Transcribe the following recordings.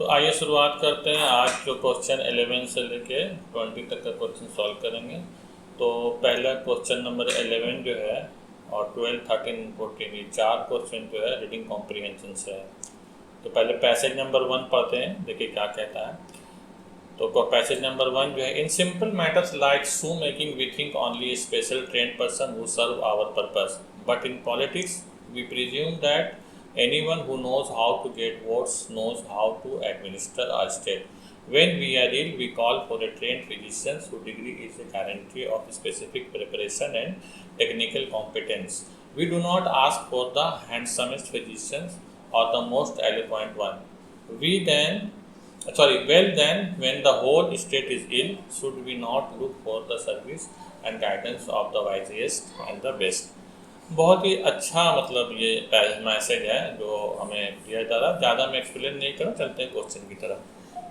तो आइए शुरुआत करते हैं। आज जो क्वेश्चन 11 से लेके 20 तक का क्वेश्चन सॉल्व करेंगे। तो पहला क्वेश्चन नंबर 11 जो है और 12, 13, 14 ये चार क्वेश्चन जो है रीडिंग कॉम्प्रीहेंशन से है। तो पहले पैसेज नंबर 1 पढ़ते हैं, देखिए क्या कहता है। तो पैसेज नंबर 1 जो है, in simple matters like shoe making we think only special trained person who serve our purpose, but in politics we presume that anyone who knows how to get votes knows how to administer our state. When we are ill, we call for a trained physician whose degree is a guarantee of specific preparation and technical competence. We do not ask for the handsomest physicians or the most eloquent one. Well then, when the whole state is ill, should we not look for the service and guidance of the wisest and the best? बहुत ही अच्छा मतलब ये message है जो हमें दिया जा रहा है। ज़्यादा मैं एक्सप्लेन नहीं करूँ, चलते हैं क्वेश्चन की तरफ।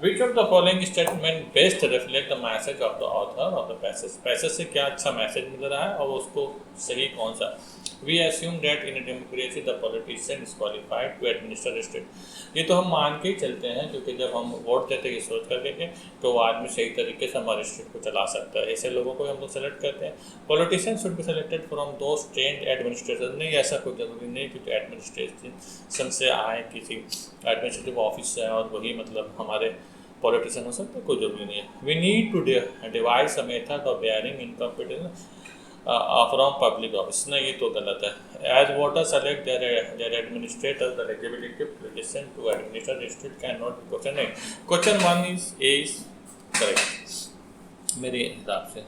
Which of the following statement best reflect the message of the author of the passage. Passage से क्या अच्छा मैसेज मिल रहा है और उसको सही कौन सा। We assume that in democracy the politician is qualified to administer state. ये तो हम मान के ही चलते हैं, क्योंकि जब हम वोट देते हैं ये सोच करके कि तो वो आदमी सही तरीके से हमारे स्टेट को चला सकता है, ऐसे लोगों को हम लोग सेलेक्ट करते हैं। Politician should be selected from those trend administration. नहीं, ऐसा कोई ज़रूरी नहीं कि एडमिनिस्ट्रेशन से आए, किसी एडमिनिस्ट्रेटिव ऑफिस से और वही मतलब हमारे पॉलिटिशियन हो सकते, कोई ज़रूरी नहीं है। We need to devise a method of barring incompetence from public office. नहीं, ये तो गलत है। As voter select their administrator the eligibility position to administer state can not be question. नहीं, क्वेश्चन 1 इज करेक्ट मेरे हिसाब से।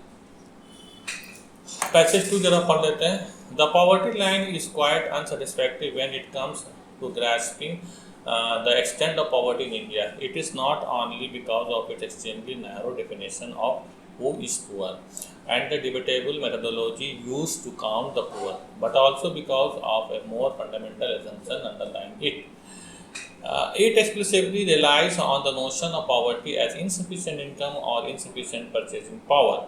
पैसेज 2 जरा पढ़ लेते हैं। The poverty line is quite unsatisfactory when it comes to grasping the extent of poverty in India. It is not only because of its extremely narrow definition of who is poor and the debatable methodology used to count the poor, but also because of a more fundamental assumption underlying it. It explicitly relies on the notion of poverty as insufficient income or insufficient purchasing power.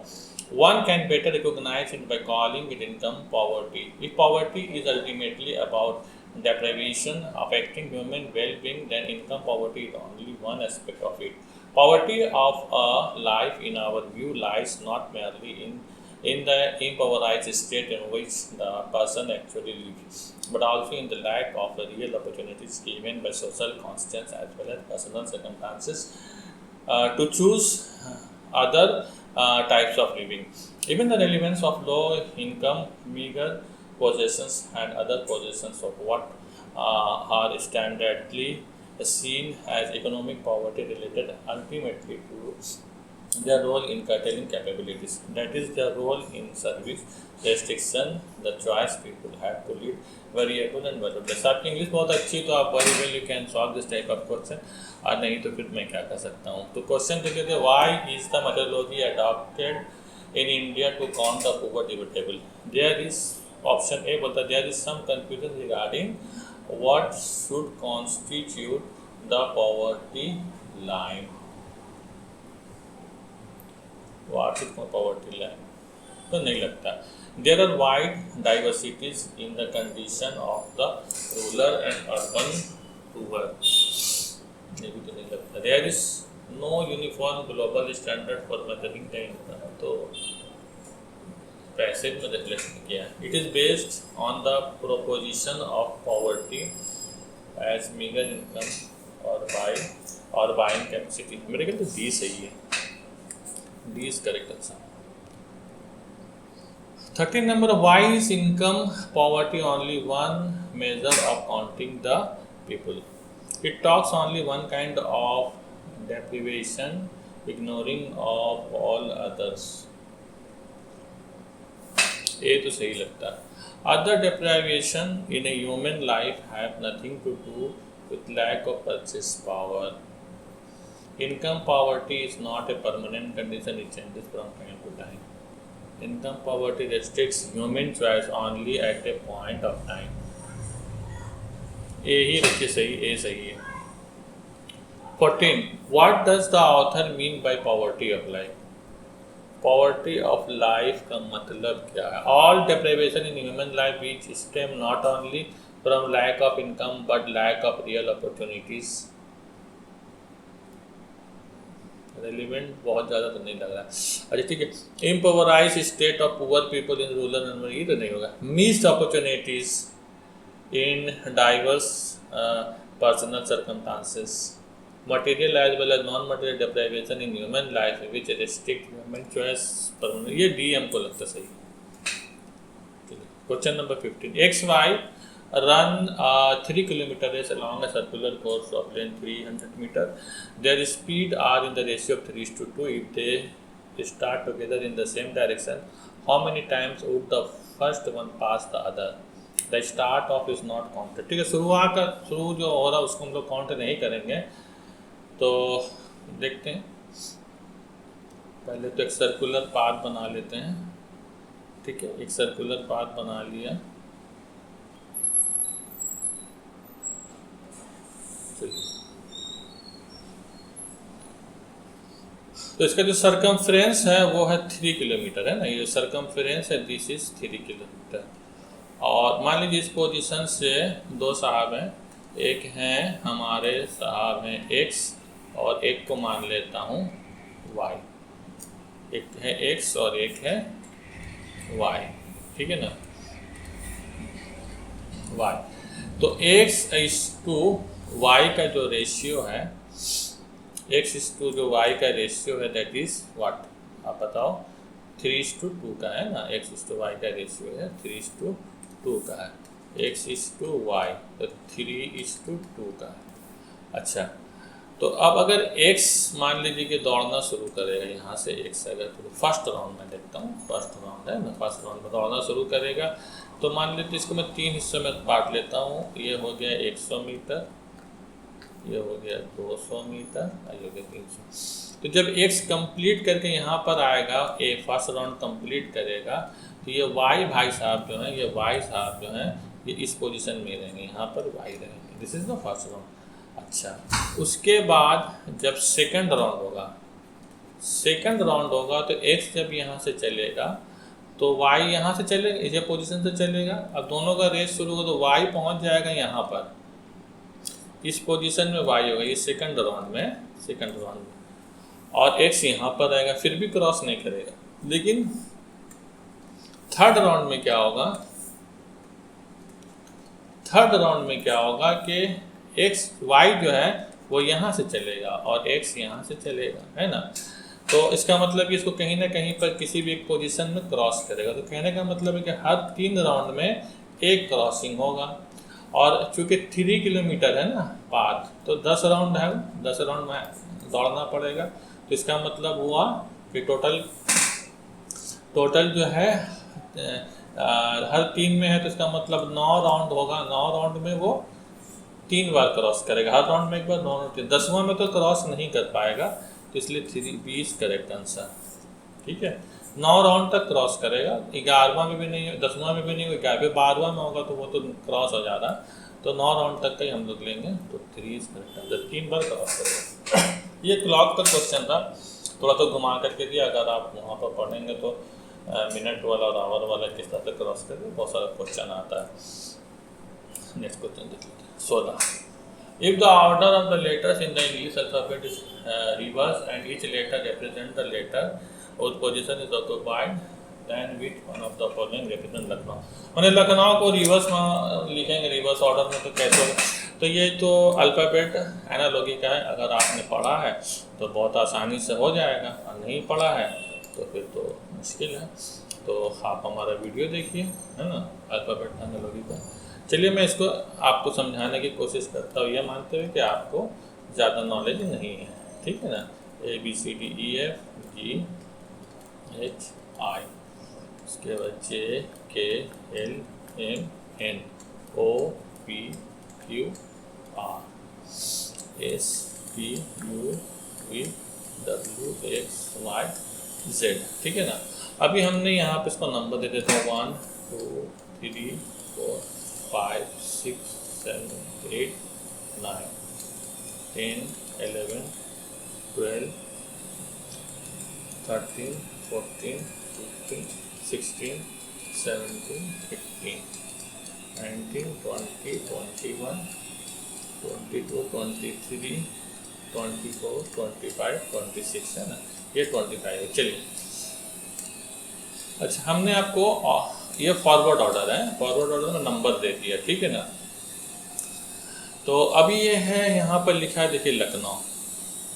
One can better recognize it by calling it income poverty. If poverty is ultimately about deprivation affecting human well-being, then income poverty is only one aspect of it. Poverty of a life, in our view, lies not merely in the impoverished state in which the person actually lives, but also in the lack of the real opportunities given by social constants as well as personal circumstances to choose other types of living. Even the relevance of low income, meager possessions and other possessions of what are standardly seen as economic poverty related ultimately to their role in curtailing capabilities. That is their role in service restriction, the choice people have to lead variable and valueless. आपकी English बहुत अच्छी, तो आप very well you can solve this type of question. और नहीं तो फिर मैं क्या कर सकता हूँ। तो क्वेश्चन देखे थे, why is the methodology adopted in India to count the poor debatable. There is option A बोलता है there is some confusion regarding what should constitute the poverty line. What is poverty line? तो नहीं लगता। There are wide diversities in the condition of the rural and urban poor. ये भी तो नहीं लगता। There is no uniform global standard for measuring the income. तो passage में रिफ्लेक्ट किया। It is based on the proposition of poverty as meagre income और buying capacity. मेरे ख्याल तो डी सही है, D is correct answer. 13 number, why is income poverty only one measure of counting the people. It talks only one kind of deprivation, ignoring of all others. ये तो सही लगता है. Other deprivation in a human life have nothing to do with lack of purchase power. Income poverty is not a permanent condition, it changes from time to time. Income poverty restricts human choice only at a point of time. A ही रखिए सही, A सही है. 14. What does the author mean by poverty of life? Poverty of life का मतलब क्या है? All deprivation in human life which stem not only from lack of income but lack of real opportunities. Relevant बहुत ज़्यादा तो नहीं लग रहा है। अच्छा ठीक है, impoverished state of poor people in rural and, ये तो नहीं होगा। Missed opportunities in diverse personal circumstances, material as well as non material deprivation in human life which restrict human choice पर, ये डी हमको लगता सही। Question number 15, X Y run 3 kilometer race along a circular course of length 300 meter. Their speed are in the ratio of 3:2. If they start together in the same direction, how many times would the first one pass the other? The start off is not counted. ठीक है, शुरू जो हो रहा है उसको हम लोग काउंट नहीं करेंगे। तो देखते हैं, पहले तो एक सर्कुलर पाथ बना लेते हैं। ठीक है, एक सर्कुलर पाथ बना लिया। तो इसका जो सरकमफ्रेंस है वो है 3 किलोमीटर है ना, ये सरकमफ्रेंस है, दिस इज 3 किलोमीटर। और मान लीजिए इस पोजीशन से दो साहब हैं, एक हैं हमारे साहब हैं x और एक को मान लेता हूँ y, एक है x और एक है y, ठीक है ना, y। तो x इस टू y का जो रेशियो है, x इस टू जो y का रेशियो है दैट इज व्हाट, आप बताओ, 3:2 का है ना, x इस टू y का रेशियो है 3:2 का है, x इस टू y तो 3:2 का है। अच्छा, तो अब अगर x मान लीजिए कि दौड़ना शुरू करेगा यहाँ से, x अगर तो फर्स्ट राउंड में देखता हूँ, फर्स्ट राउंड है ना, फर्स्ट राउंड में दौड़ना शुरू करेगा, तो मान लीजिए इसको मैं 3 हिस्सों में बांट लेता हूँ। ये हो गया 100 मीटर, ये हो गया 200 मीटर, ये हो गया 300। तो जब x कंप्लीट करके यहाँ पर आएगा, ए फर्स्ट राउंड कंप्लीट करेगा, तो ये y भाई साहब जो हैं, ये y साहब जो हैं, ये इस पोजीशन में रहेंगे, यहाँ पर y रहेंगे। This is the first round. अच्छा, उसके बाद जब सेकंड राउंड होगा, सेकंड राउंड होगा तो x जब यहाँ से चलेगा तो y यहाँ से चलेगा, इस पोजीशन से चलेगा। अब दोनों का रेस शुरू होगा तो y पहुँच जाएगा यहाँ पर, इस पोजीशन में y होगा, ये सेकंड राउंड में, और x यहाँ पर रहेगा, फिर भी क्रॉस नहीं करेगा। लेकिन थर्ड राउंड में क्या होगा, थर्ड राउंड में क्या होगा कि y जो है वो यहाँ से चलेगा और x यहाँ से चलेगा, है ना। तो इसका मतलब कि इसको कहीं ना कहीं पर किसी भी एक पोजीशन में क्रॉस करेगा। तो कहने का मतलब है कि हर 3 राउंड में एक क्रॉसिंग होगा, और चूँकि 3 किलोमीटर है ना पाथ, तो 10 राउंड है, 10 राउंड में दौड़ना पड़ेगा। तो इसका मतलब हुआ कि टोटल जो है हर 3 में है, तो इसका मतलब 9 राउंड होगा। 9 राउंड में वो 3 बार क्रॉस करेगा, हर राउंड में एक बार, 9 राउंड। 10वां में तो क्रॉस नहीं कर पाएगा, तो इसलिए 3 करेक्ट आंसर। ठीक है, 9 राउंड तक क्रॉस करेगा, 11वां में भी नहीं, 10वां में भी नहीं, 12वां में होगा तो वो तो क्रॉस हो जाता। तो 9 राउंड तक का ही हम लोग लेंगे, तो 3 करेक्ट आंसर, 3 बार क्रॉस करेगा। ये क्लॉक का क्वेश्चन था, थोड़ा तो घुमा करके दिया। अगर आप वहाँ पर पढ़ेंगे तो मिनट वाला और आवर वाला किस तरह से क्रॉस करके बहुत सारा क्वेश्चन आता है। नेक्स्ट क्वेश्चन देख लेते हैं, 16। If the order of the letters in the English alphabet is reversed and each letter represents the letter whose position is occupied, then which one of the following represent Lucknow? मैंने लखनऊ को reverse में लिखेंगे, reverse order में, तो कैसे होगा? तो ये तो अल्फ़ाबेट एनालॉगी का है, अगर आपने पढ़ा है तो बहुत आसानी से हो जाएगा, और नहीं पढ़ा है तो फिर तो मुश्किल है। तो आप हमारा वीडियो देखिए, है ना, अल्फ़ाबेट एनालॉगी का। चलिए मैं इसको आपको समझाने की कोशिश करता हूँ, यह मानते हुए कि आपको ज़्यादा नॉलेज नहीं है। ठीक है ना, ABCDEFGHI, उसके बाद JKLMNOPQRSTUVWXYZ। ठीक है ना। अभी हमने यहाँ पे इसको नंबर दे देते हैं 1 2 3 4 5 6 7 8 9 10 11 12 13 14 15 16 17 18 19 20 21 22 23 24, 25, 26 है ना, ये 25 है। चलिए, अच्छा हमने आपको ये फॉरवर्ड ऑर्डर है, फॉरवर्ड ऑर्डर में नंबर दे दिया, ठीक है ना। तो अभी ये है यहाँ पर लिखा है, देखिए लखनऊ,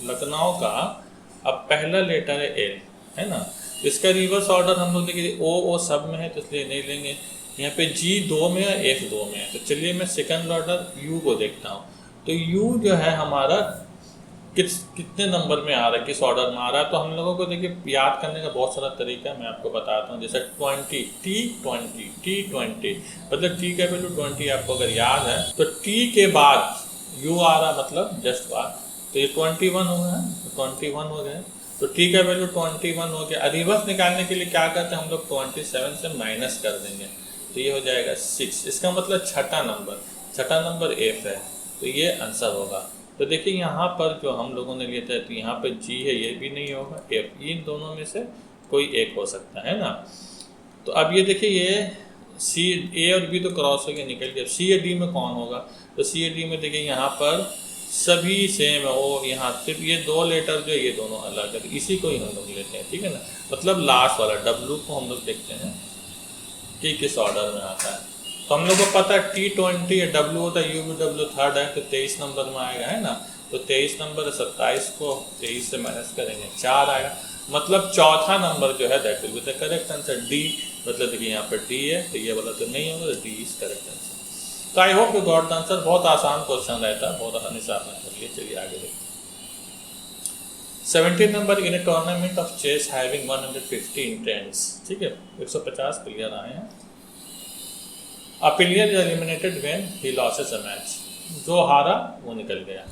लखनऊ का अब पहला लेटर है एल, है ना। इसका रिवर्स ऑर्डर हम लोग देखिए ओ सब में है तो इसलिए नहीं लेंगे। यहाँ पे जी 2 में है, एफ 2 में है, तो चलिए मैं सेकंड ऑर्डर यू को देखता हूँ। तो यू जो है हमारा कितने नंबर में आ रहा है, किस ऑर्डर में आ रहा है। तो हम लोगों को देखिए याद करने का बहुत सारा तरीका मैं आपको बताता हूँ। जैसे 20 T20 मतलब टी का वैल्यू 20 आपको अगर याद है तो टी के बाद यू आ रहा मतलब जस्ट बाद, तो ये 21 हो गया, 21 हो गया। तो टी का वैल्यू 21 हो गया। रिवर्स निकालने के लिए क्या करते हैं हम लोग, 27 से माइनस कर देंगे तो ये हो जाएगा 6। इसका मतलब छठा नंबर एफ है, तो ये आंसर होगा। तो देखिए यहाँ पर जो हम लोगों ने लिया था, तो यहाँ पर जी है, ये भी नहीं होगा, एफ, इन दोनों में से कोई एक हो सकता है ना। तो अब ये देखिए ये सी, ए और बी तो क्रॉस होकर निकल गया, सी या डी में कौन होगा। तो सी या डी में देखिए यहाँ पर सभी सेम है, वो यहाँ सिर्फ ये 2 लेटर जो ये दोनों अलग है, तो इसी को ही हम लोग लेते हैं, ठीक है ना। मतलब लास्ट वाला डब्लू को हम लोग देखते हैं कि किस ऑर्डर में आता है। तो हम लोग को पता है T20 है, डब्लू होता है, यू भी डब्लू थर्ड है, तो 23 नंबर में आएगा, है ना। तो 23 नंबर 27 को 23 से माइनस करेंगे 4 आएगा, मतलब चौथा नंबर जो है that will be the correct answer, D. मतलब देखिए यहाँ पर डी है, तो ये वाला तो नहीं होगा, तो डी इज करेक्ट आंसर। तो I hope you got the answer. बहुत आसान क्वेश्चन रहता है, बहुत आसानी से आपने कर लिया। चलिए आगे देखते हैं। 17 number, in a tournament of chess having 150 entrants, ठीक है, 150 प्लेयर आए हैं। A player is eliminated when he loses a match, जो हारा वो निकल गया।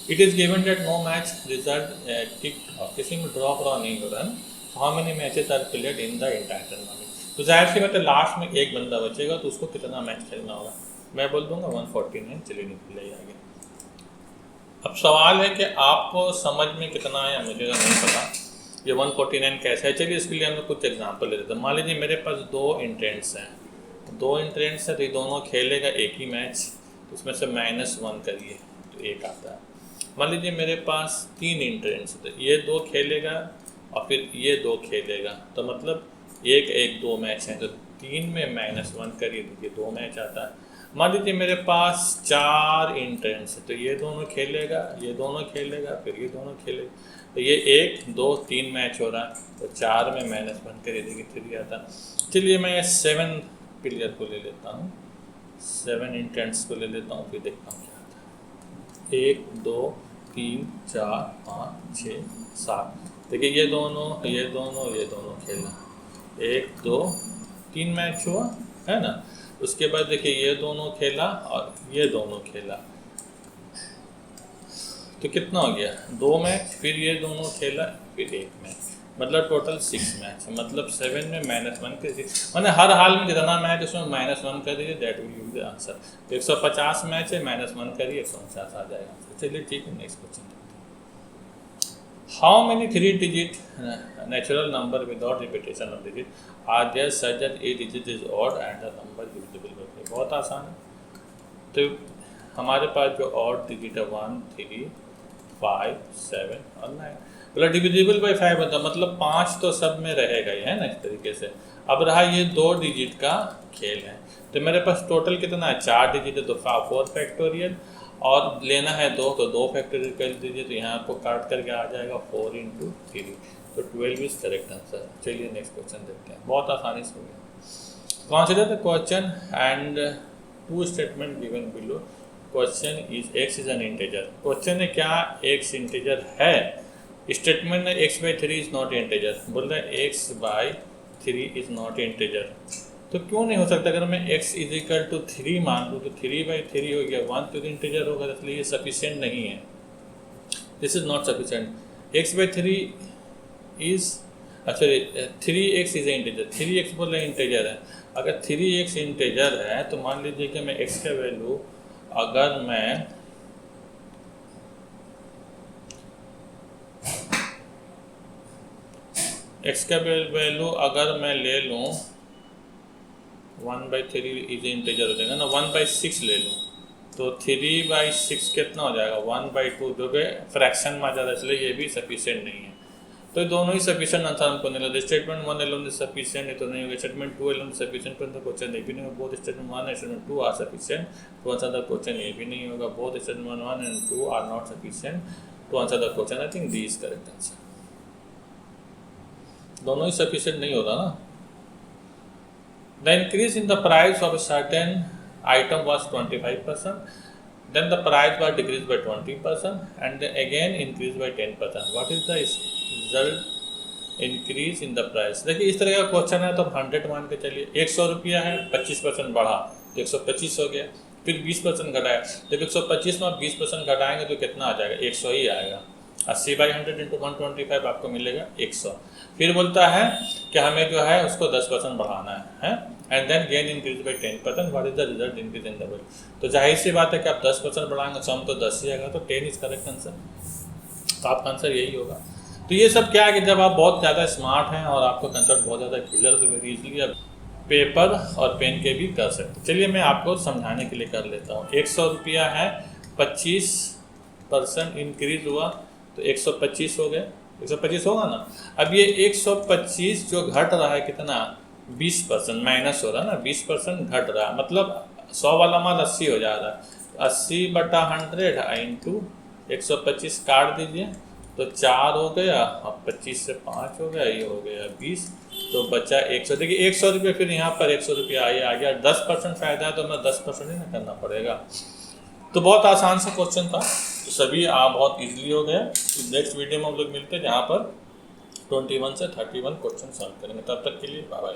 It is given that no match result kicked off, किसी में ड्रॉप ड्रॉ नहीं हो रहा है। How many matches are played in the entire tournament? तो जाहिर सी बात है लास्ट में एक बंदा बचेगा, तो उसको कितना मैच खेलना होगा, मैं बोल दूंगा 149। चलिए निकल जाइए आगे। अब सवाल है कि आपको समझ में कितना आया, मुझे तो नहीं पता ये 149 कैसे है। चलिए इसके लिए हम कुछ एग्जाम्पल ले लेते हैं। मान लीजिए मेरे पास 2 इंटेंट्स हैं, 2 इंटेंट्स है, तो ये दोनों खेलेगा एक ही मैच, तो उसमें से -1 करिए तो 1 आता है। मान लीजिए मेरे पास 3 इंटेंट्स है, तो ये 2 खेलेगा और फिर ये 2 खेलेगा, तो मतलब 1 1 2 मैच हैं, तो 3 में -1 करिए तो ये 2 मैच आता है। मान लीजिए मेरे पास 4 इंटेंट्स है, तो ये दोनों खेलेगा, ये दोनों खेलेगा, फिर ये दोनों खेलेगा, तो ये 1 2 3 मैच हो रहा है, तो 4 में -1 करिए देखिए 3 आता है। चलिए मैं ये 7 प्लेयर को ले लेता हूँ, 7 इंटेंट्स को ले लेता हूँ, फिर देखता हूँ क्या आता है। 1 2 3 4 5 6 7, देखिए ये दोनों खेला, 1 2 3 मैच हुआ, है ना। उसके बाद देखिए ये दोनों खेला और ये दोनों खेला, तो कितना हो गया 2 मैच, फिर ये दोनों खेला, फिर 1 मैच, मतलब टोटल 6 मैच, मतलब 7 में -1 कर दीजिए, मैंने हर हाल में जितना मैच उसमें -1 कर दीजिए, that will give the answer. 150 match है, -1 करिए 150 आ जाएगा आंसर। चलिए ठीक है, next question. How many 3 digit natural number without repetition of digit are there such that a digit is odd and the number divisible by 5? बहुत आसान है। तो हमारे पास जो ऑड डिजिट है 1 3 5 7 और 9, मतलब डिविजिबल बाय 5 होता है, मतलब 5 तो सब में रहेगा ही, है ना, इस तरीके से। अब रहा ये 2 डिजिट का खेल है, तो मेरे पास टोटल कितना है, 4 डिजिट है, तो 4 फैक्टोरियल, और लेना है 2 तो 2 फैक्टोरियल कर दीजिए, तो यहाँ आपको काट करके आ जाएगा 4 × 3, तो 12 इज करेक्ट आंसर। चलिए नेक्स्ट क्वेश्चन देखते हैं, बहुत आसानी से हो गया। Consider the question and 2 statement given below. Question is x is an integer. Question है क्या x इंटीजर है, स्टेटमेंट है x/3 इज नॉट इंटीजर, बोल रहा है x/3 इज नॉट इंटीजर। तो क्यों नहीं हो सकता, अगर मैं x = 3 मान लूँ तो 3/3 हो गया, 1 तो इंटीजर होगा, इसलिए ये सफिशिएंट नहीं है, this is not sufficient. x/3 is, अच्छा 3x इज इंटीजर, 3x बोल रहे इंटीजर है। अगर 3x इंटीजर है तो मान लीजिए कि मैं x का वैल्यू अगर मैं x का वैल्यू अगर मैं ले लूँ 1/3 इज इंटीजर हो जाएगा ना, 1/6 ले लूँ, तो 3/6 कितना हो जाएगा 1/2, जो कि फ्रैक्शन में आ जाता है, इसलिए ये भी सफिशिएंट नहीं है। तो ये दोनों ही सफिशिएंट आंसर हमको नहीं लगा। स्टेटमेंट 1 एलोन इज सफिशिएंट, ये तो नहीं होगा। स्टेटमेंट 2 एलोन सफिशिएंट, तो क्वेश्चन ये भी नहीं होगा। Both statement 1 and statement 2 are sufficient to answer the question, ये भी नहीं होगा। Both statement 1 and 2 are not sufficient to answer the question. I think D is correct answer. दोनों ही सफिशिएंट नहीं होता ना। The increase in the price of a certain item was 25%, then the price was decreased by 20%, and then again increased by 10%. What is the result? Increase in the price. देखिए इस तरह का question है तो 100 मान के चलिए। 100 रुपया है, 25% बढ़ा तो 125 हो गया। फिर 20% घटाया, जब 125 में आप 20% घटाएंगे तो कितना आ जाएगा 100 ही आएगा। 80/100 इंटू 125 आपको मिलेगा 100। फिर बोलता है कि हमें जो है उसको 10% बढ़ाना है and then gain increase by 10%। What is the result increase in the value? तो जाहिर सी बात है कि आप 10% बढ़ाएंगे, सम तो 10 ही आएगा, तो 10 इज करेक्ट आंसर। तो आपका आंसर यही होगा। तो ये सब क्या है कि जब आप बहुत ज़्यादा स्मार्ट हैं और आपको कंसेप्ट बहुत ज़्यादा क्लियर, तो वेरी इजीली आप पेपर और पेन के भी कर सकते। चलिए मैं आपको समझाने के लिए कर लेता हूँ। 100 रुपया है, 25% इंक्रीज हुआ तो 125 हो गया। 125 होगा ना। अब ये 125 जो घट रहा है कितना 20% माइनस हो रहा है ना, 20% घट रहा है, मतलब 100 वाला माल 80 हो जा रहा है। 80/100 इंटू 125 काट दीजिए तो 4 हो गया, अब 25 से 5 हो गया, ये हो गया 20, तो बचा 100। देखिए 100 रुपये, फिर यहाँ पर 100 रुपया आ गया। 10% फ़ायदा है तो हमें 10% ही ना करना पड़ेगा। तो बहुत आसान सा क्वेश्चन था, तो सभी आप बहुत इजीली हो गया। नेक्स्ट वीडियो में हम लोग मिलते हैं जहाँ पर 21 से 31 क्वेश्चन सॉल्व करेंगे। तब तक के लिए बाय बाय।